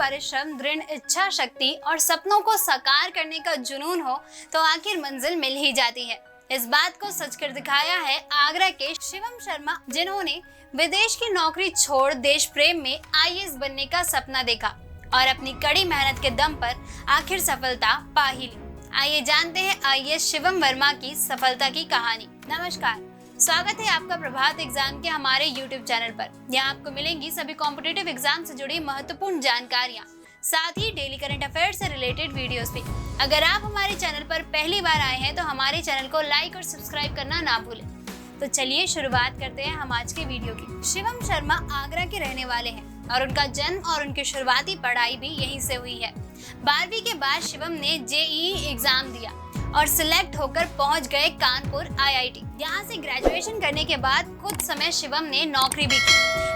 परिश्रम, दृढ़ इच्छा शक्ति और सपनों को साकार करने का जुनून हो तो आखिर मंजिल मिल ही जाती है। इस बात को सच कर दिखाया है आगरा के शिवम शर्मा, जिन्होंने विदेश की नौकरी छोड़ देश प्रेम में आईएएस बनने का सपना देखा और अपनी कड़ी मेहनत के दम पर आखिर सफलता पा ही ली। आइए जानते हैं आईएएस शिवम वर्मा की सफलता की कहानी। नमस्कार, स्वागत है आपका प्रभात एग्जाम के हमारे YouTube चैनल पर। यहाँ आपको मिलेंगी सभी कॉम्पिटिटिव एग्जाम से जुड़ी महत्वपूर्ण जानकारियाँ, साथ ही डेली करंट अफेयर से रिलेटेड वीडियोस भी। अगर आप हमारे चैनल पर पहली बार आए हैं तो हमारे चैनल को लाइक और सब्सक्राइब करना ना भूलें। तो चलिए शुरुआत करते हैं हम आज के वीडियो की। शिवम शर्मा आगरा के रहने वाले हैं और उनका जन्म और उनकी शुरुआती पढ़ाई भी यहीं से हुई है। 12वीं के बाद शिवम ने जेईई एग्जाम दिया और सिलेक्ट होकर पहुंच गए कानपुर आईआईटी। यहाँ से ग्रेजुएशन करने के बाद कुछ समय शिवम ने नौकरी भी की।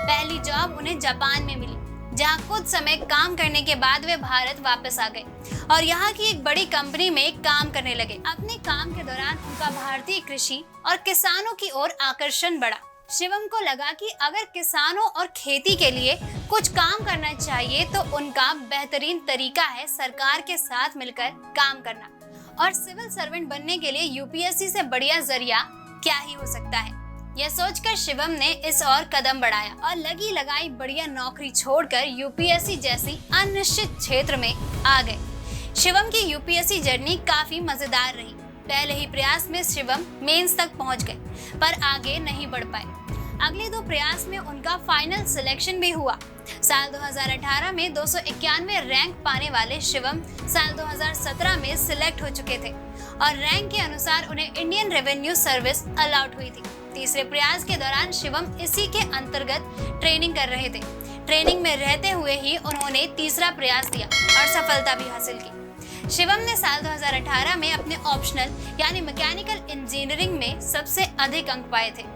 पहली जॉब उन्हें जापान में मिली, जहाँ कुछ समय काम करने के बाद वे भारत वापस आ गए और यहाँ की एक बड़ी कंपनी में काम करने लगे। अपने काम के दौरान उनका भारतीय कृषि और किसानों की ओर आकर्षण बढ़ा। शिवम को लगा कि अगर किसानों और खेती के लिए कुछ काम करना चाहिए तो उनका बेहतरीन तरीका है सरकार के साथ मिलकर काम करना, और सिविल सर्वेंट बनने के लिए यूपीएससी से बढ़िया जरिया क्या ही हो सकता है। यह सोचकर शिवम ने इस ओर कदम बढ़ाया और लगी लगाई बढ़िया नौकरी छोड़कर यूपीएससी जैसी अनिश्चित क्षेत्र में आ गए। शिवम की यूपीएससी जर्नी काफी मजेदार रही। पहले ही प्रयास में शिवम मेंस तक पहुंच गए, पर आगे नहीं बढ़ पाए। अगले 2 प्रयास में उनका फाइनल सिलेक्शन भी हुआ। साल 2018 में 291 रैंक पाने वाले शिवम साल 2017 में सिलेक्ट हो चुके थे और रैंक के अनुसार उन्हें इंडियन रेवेन्यू सर्विस अलॉट हुई थी। तीसरे प्रयास के दौरान शिवम इसी के अंतर्गत ट्रेनिंग कर रहे थे। ट्रेनिंग में रहते हुए ही उन्होंने तीसरा प्रयास दिया और सफलता भी हासिल की। शिवम ने साल 2018 में अपने ऑप्शनल यानी मैकेनिकल इंजीनियरिंग में सबसे अधिक अंक पाए थे।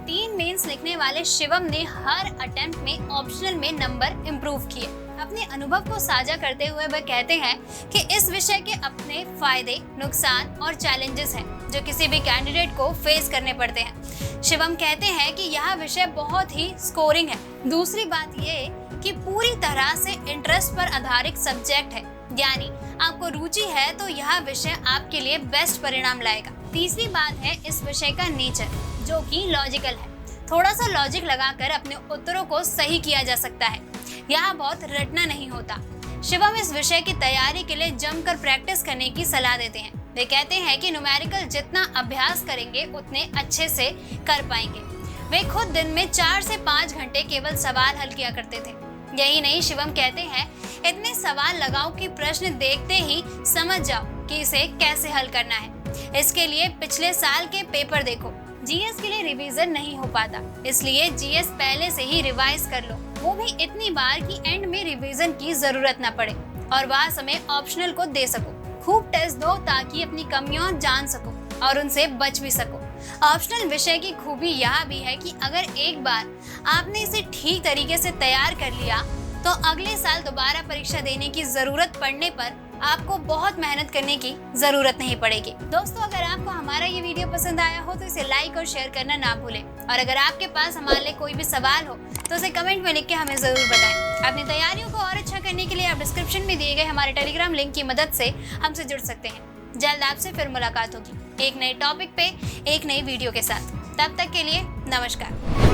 3 मेंस लिखने वाले शिवम ने हर अटेम्प्ट में ऑप्शनल में नंबर इम्प्रूव किए। अपने अनुभव को साझा करते हुए वह कहते हैं कि इस विषय के अपने फायदे, नुकसान और चैलेंजेस हैं जो किसी भी कैंडिडेट को फेस करने पड़ते हैं। शिवम कहते हैं कि यह विषय बहुत ही स्कोरिंग है। दूसरी बात ये कि पूरी तरह से इंटरेस्ट पर आधारित सब्जेक्ट है, यानी आपको रुचि है तो यह विषय आपके लिए बेस्ट परिणाम लाएगा। तीसरी बात है इस विषय का नेचर, जो कि लॉजिकल है। थोड़ा सा लॉजिक लगाकर अपने उत्तरों को सही किया जा सकता है। यहाँ बहुत रटना नहीं होता। शिवम इस विषय की तैयारी के लिए जमकर प्रैक्टिस करने की सलाह देते हैं। वे कहते हैं कि न्यूमेरिकल जितना अभ्यास करेंगे उतने अच्छे से कर पाएंगे। वे खुद दिन में 4 से 5 घंटे केवल सवाल हल किया करते थे। यही नहीं, शिवम कहते हैं इतने सवाल लगाओ कि प्रश्न देखते ही समझ जाओ कि इसे कैसे हल करना है। इसके लिए पिछले साल के पेपर देखो। जीएस के लिए रिवीजन नहीं हो पाता, इसलिए जीएस पहले से ही रिवाइज कर लो, वो भी इतनी बार कि एंड में रिवीजन की जरूरत न पड़े और वह समय ऑप्शनल को दे सको। खूब टेस्ट दो ताकि अपनी कमियों जान सको और उनसे बच भी सको। ऑप्शनल विषय की खूबी यह भी है कि अगर एक बार आपने इसे ठीक तरीके से तैयार कर लिया तो अगले साल दोबारा परीक्षा देने की जरूरत पड़ने पर आपको बहुत मेहनत करने की जरूरत नहीं पड़ेगी। दोस्तों, अगर आपको हमारा ये वीडियो पसंद आया हो तो इसे लाइक और शेयर करना ना भूलें, और अगर आपके पास हमारे लिए कोई भी सवाल हो तो उसे कमेंट में लिख के हमें जरूर बताएं। अपनी तैयारियों को और अच्छा करने के लिए आप डिस्क्रिप्शन में दिए गए हमारे टेलीग्राम लिंक की मदद से हमसे जुड़ सकते हैं। जल्द आपसे फिर मुलाकात होगी एक नए टॉपिक पे, एक नई वीडियो के साथ। तब तक के लिए नमस्कार।